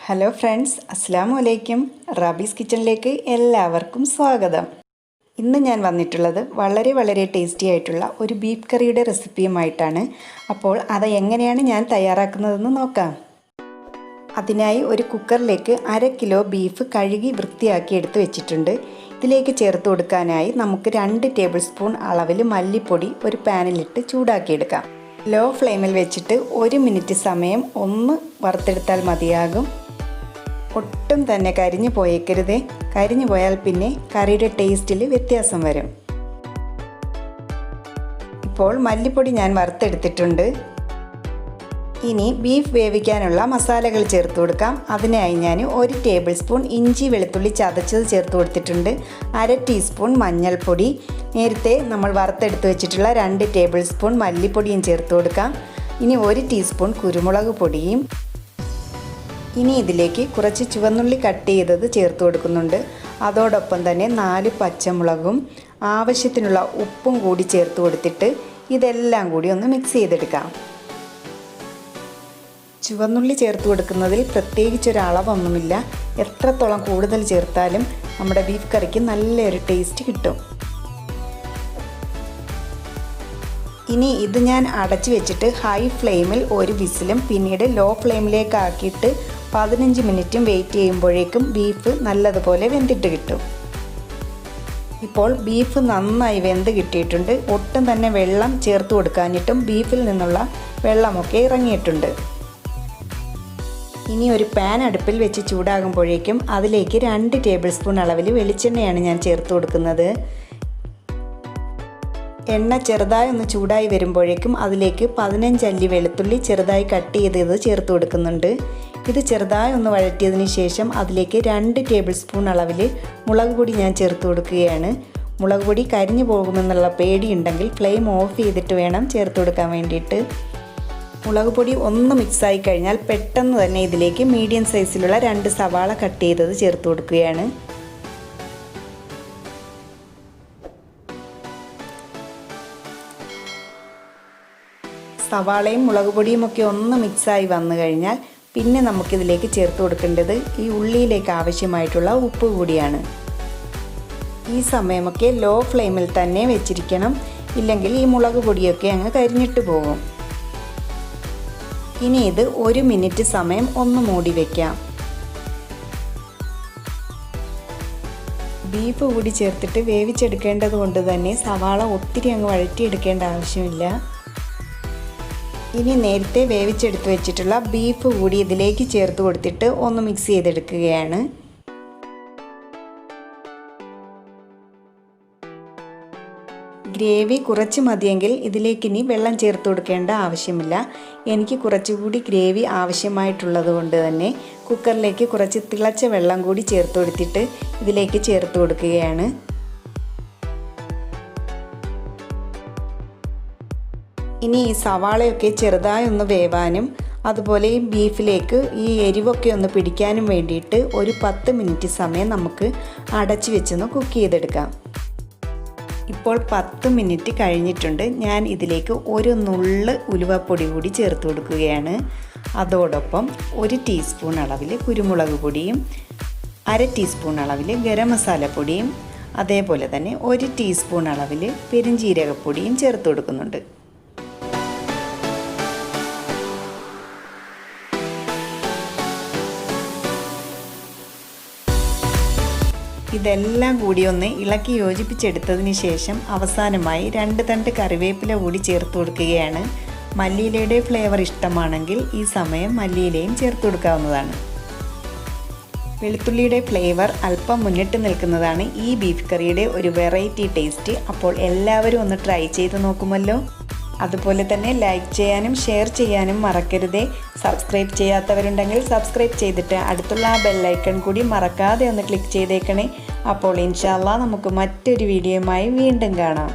Hello friends, അസ്സലാമു അലൈക്കും. Rabies കിച്ചണിലേക്ക് എല്ലാവർക്കും സ്വാഗതം. ഇന്ന് ഞാൻ വന്നിട്ടുള്ളത് വളരെ ടേസ്റ്റി ആയിട്ടുള്ള ഒരു ബീഫ് കറിയുടെ റെസിപ്പിയുമായിട്ടാണ്. അപ്പോൾ അത് എങ്ങനെയാണ് ഞാൻ തയ്യാറാക്കുന്നതെന്ന് നോക്കാം. അതിനായി ഒരു കുക്കറിലേക്ക് 1/2 കിലോ ബീഫ് കഴുകി വൃത്തിയാക്കി എടുത്ത് വെച്ചിട്ടുണ്ട്. ഇതിലേക്ക് ചേർത്ത് കൊടുക്കാനായി നമുക്ക് 2 ടേബിൾ സ്പൂൺ അളവിൽ മല്ലിപ്പൊടി ഒരു പാനിലിട്ട് ചൂടാക്കിയെടുക്കാം. ലോ ഫ്ലെയിമിൽ വെച്ചിട്ട് 1 മിനിറ്റ് സമയം ഒന്ന് വറുത്തെടുത്താൽ മതിയാകും. ഒട്ടും തന്നെ കരിഞ്ഞു പോയേക്കരുതേ. കരിഞ്ഞു പോയാൽ പിന്നെ കറിയുടെ ടേസ്റ്റിൽ വ്യത്യാസം വരും. ഇപ്പോൾ മല്ലിപ്പൊടി ഞാൻ വറുത്തെടുത്തിട്ടുണ്ട്. ഇനി ബീഫ് വേവിക്കാനുള്ള മസാലകൾ ചേർത്ത് കൊടുക്കാം. അതിനായി ഞാൻ 1 ടേബിൾ സ്പൂൺ ഇഞ്ചി വെളുത്തുള്ളി ചതച്ചത് ചേർത്ത് കൊടുത്തിട്ടുണ്ട്. 1/2 ടീസ്പൂൺ മഞ്ഞൾപ്പൊടി, നേരത്തെ നമ്മൾ വറുത്തെടുത്ത് വെച്ചിട്ടുള്ള 2 ടേബിൾ സ്പൂൺ മല്ലിപ്പൊടിയും ചേർത്ത് കൊടുക്കാം. ഇനി 1 ടീസ്പൂൺ കുരുമുളക് പൊടിയും. ഇനി ഇതിലേക്ക് കുറച്ച് ചുവന്നുള്ളി കട്ട് ചെയ്തത് ചേർത്ത് കൊടുക്കുന്നുണ്ട്. അതോടൊപ്പം തന്നെ 4 പച്ചമുളകും ആവശ്യത്തിനുള്ള ഉപ്പും കൂടി ചേർത്ത് കൊടുത്തിട്ട് ഇതെല്ലാം കൂടി ഒന്ന് മിക്സ് ചെയ്തെടുക്കാം. ചുവന്നുള്ളി ചേർത്ത് കൊടുക്കുന്നതിൽ പ്രത്യേകിച്ചൊരളവൊന്നുമില്ല. എത്രത്തോളം കൂടുതൽ ചേർത്താലും നമ്മുടെ ബീഫ് കറിക്ക് നല്ലൊരു ടേസ്റ്റ് കിട്ടും. ഇനി ഇത് ഞാൻ അടച്ചു വെച്ചിട്ട് ഹൈ ഫ്ലെയിമിൽ 1 വിസിലും പിന്നീട് ലോ ഫ്ലെയിമിലേക്ക് ആക്കിയിട്ട് 15 മിനിറ്റും വെയിറ്റ് ചെയ്യുമ്പോഴേക്കും ബീഫ് നല്ലതുപോലെ വെന്തിട്ട് കിട്ടും. ഇപ്പോൾ ബീഫ് നന്നായി വെന്ത് കിട്ടിയിട്ടുണ്ട്. ഒട്ടും തന്നെ വെള്ളം ചേർത്ത് കൊടുക്കാനിട്ടും ബീഫിൽ നിന്നുള്ള വെള്ളമൊക്കെ ഇറങ്ങിയിട്ടുണ്ട്. ഇനി ഒരു പാൻ അടുപ്പിൽ വെച്ച് ചൂടാകുമ്പോഴേക്കും അതിലേക്ക് 2 ടേബിൾ സ്പൂൺ അളവിൽ വെളിച്ചെണ്ണയാണ് ഞാൻ ചേർത്ത് കൊടുക്കുന്നത്. എണ്ണ ചെറുതായി ഒന്ന് ചൂടായി വരുമ്പോഴേക്കും അതിലേക്ക് 15 അല്ലി വെളുത്തുള്ളി ചെറുതായി കട്ട് ചെയ്തത് ചേർത്ത് കൊടുക്കുന്നുണ്ട്. ഇത് ചെറുതായി ഒന്ന് വഴറ്റിയതിന് ശേഷം അതിലേക്ക് 2 ടേബിൾ സ്പൂൺ അളവിൽ മുളക് പൊടി ഞാൻ ചേർത്ത് കൊടുക്കുകയാണ്. മുളക് പൊടി കരിഞ്ഞു പോകുമെന്നുള്ള പേടിയുണ്ടെങ്കിൽ ഫ്ലെയിം ഓഫ് ചെയ്തിട്ട് വേണം ചേർത്ത് കൊടുക്കാൻ വേണ്ടിയിട്ട്. മുളക് പൊടി ഒന്ന് മിക്സായി കഴിഞ്ഞാൽ പെട്ടെന്ന് തന്നെ ഇതിലേക്ക് മീഡിയം സൈസിലുള്ള 2 സവാള കട്ട് ചെയ്തത് ചേർത്ത് കൊടുക്കുകയാണ്. സവാളയും മുളക് പൊടിയും ഒക്കെ ഒന്ന് മിക്സായി വന്നു കഴിഞ്ഞാൽ പിന്നെ നമുക്കിതിലേക്ക് ചേർത്ത് കൊടുക്കേണ്ടത് ഈ ഉള്ളിയിലേക്ക് ആവശ്യമായിട്ടുള്ള ഉപ്പ് കൂടിയാണ്. ഈ സമയമൊക്കെ ലോ ഫ്ലെയിമിൽ തന്നെ വെച്ചിരിക്കണം, ഇല്ലെങ്കിൽ ഈ മുളക് പൊടിയൊക്കെ അങ്ങ് കരിഞ്ഞിട്ട് പോകും. ഇനി ഇത് 1 മിനിറ്റ് സമയം ഒന്ന് മൂടി വയ്ക്കാം. ബീഫ് കൂടി ചേർത്തിട്ട് വേവിച്ചെടുക്കേണ്ടത് കൊണ്ട് തന്നെ സവാള ഒത്തിരി അങ്ങ് വഴറ്റിയെടുക്കേണ്ട ആവശ്യമില്ല. ഇനി നേരത്തെ വേവിച്ചെടുത്ത് വെച്ചിട്ടുള്ള ബീഫ് കൂടി ഇതിലേക്ക് ചേർത്ത് കൊടുത്തിട്ട് ഒന്ന് മിക്സ് ചെയ്തെടുക്കുകയാണ്. ഗ്രേവി കുറച്ച് മതിയെങ്കിൽ ഇതിലേക്ക് ഇനി വെള്ളം ചേർത്ത് കൊടുക്കേണ്ട ആവശ്യമില്ല. എനിക്ക് കുറച്ചുകൂടി ഗ്രേവി ആവശ്യമായിട്ടുള്ളത് കൊണ്ട് തന്നെ കുക്കറിലേക്ക് കുറച്ച് തിളച്ച വെള്ളം കൂടി ചേർത്ത് കൊടുത്തിട്ട് ഇതിലേക്ക് ചേർത്ത് കൊടുക്കുകയാണ്. ഇനി ഈ സവാളയൊക്കെ ചെറുതായി ഒന്ന് വേവാനും അതുപോലെ ഈ ബീഫിലേക്ക് ഈ എരിവൊക്കെ ഒന്ന് പിടിക്കാനും വേണ്ടിയിട്ട് ഒരു 10 മിനിറ്റ് സമയം നമുക്ക് അടച്ചു വെച്ചൊന്ന് കുക്ക് ചെയ്തെടുക്കാം. ഇപ്പോൾ 10 മിനിറ്റ് കഴിഞ്ഞിട്ടുണ്ട്. ഞാൻ ഇതിലേക്ക് ഒരു നുള്ള് ഉലുവപ്പൊടി കൂടി ചേർത്ത് കൊടുക്കുകയാണ്. അതോടൊപ്പം 1 ടീസ്പൂൺ അളവിൽ കുരുമുളക് പൊടിയും 1/2 ടീസ്പൂൺ അളവിൽ ഗരം മസാലപ്പൊടിയും അതേപോലെ തന്നെ 1 ടീസ്പൂൺ അളവിൽ പെരുംജീരകപ്പൊടിയും ചേർത്ത് കൊടുക്കുന്നുണ്ട്. ഇതെല്ലാം കൂടി ഒന്ന് ഇളക്കി യോജിപ്പിച്ചെടുത്തതിന് ശേഷം അവസാനമായി 2 തണ്ട് കറിവേപ്പില കൂടി ചേർത്ത് കൊടുക്കുകയാണ്. മല്ലിയിലയുടെ ഫ്ലേവർ ഇഷ്ടമാണെങ്കിൽ ഈ സമയം മല്ലിയിലയും ചേർത്ത് കൊടുക്കാവുന്നതാണ്. വെളുത്തുള്ളിയുടെ ഫ്ലേവർ അല്പം മുന്നിട്ട് നിൽക്കുന്നതാണ് ഈ ബീഫ് കറിയുടെ ഒരു വെറൈറ്റി ടേസ്റ്റ്. അപ്പോൾ എല്ലാവരും ഒന്ന് ട്രൈ ചെയ്ത് നോക്കുമല്ലോ. അതുപോലെ തന്നെ ലൈക്ക് ചെയ്യാനും ഷെയർ ചെയ്യാനും മറക്കരുതേ. സബ്സ്ക്രൈബ് ചെയ്യാത്തവരുണ്ടെങ്കിൽ സബ്സ്ക്രൈബ് ചെയ്തിട്ട് അടുത്തുള്ള ആ ബെല്ലൈക്കൺ കൂടി മറക്കാതെ ഒന്ന് ക്ലിക്ക് ചെയ്തേക്കണേ. അപ്പോൾ ഇൻഷാ അല്ലാഹ് നമുക്ക് മറ്റൊരു വീഡിയോയുമായി വീണ്ടും കാണാം.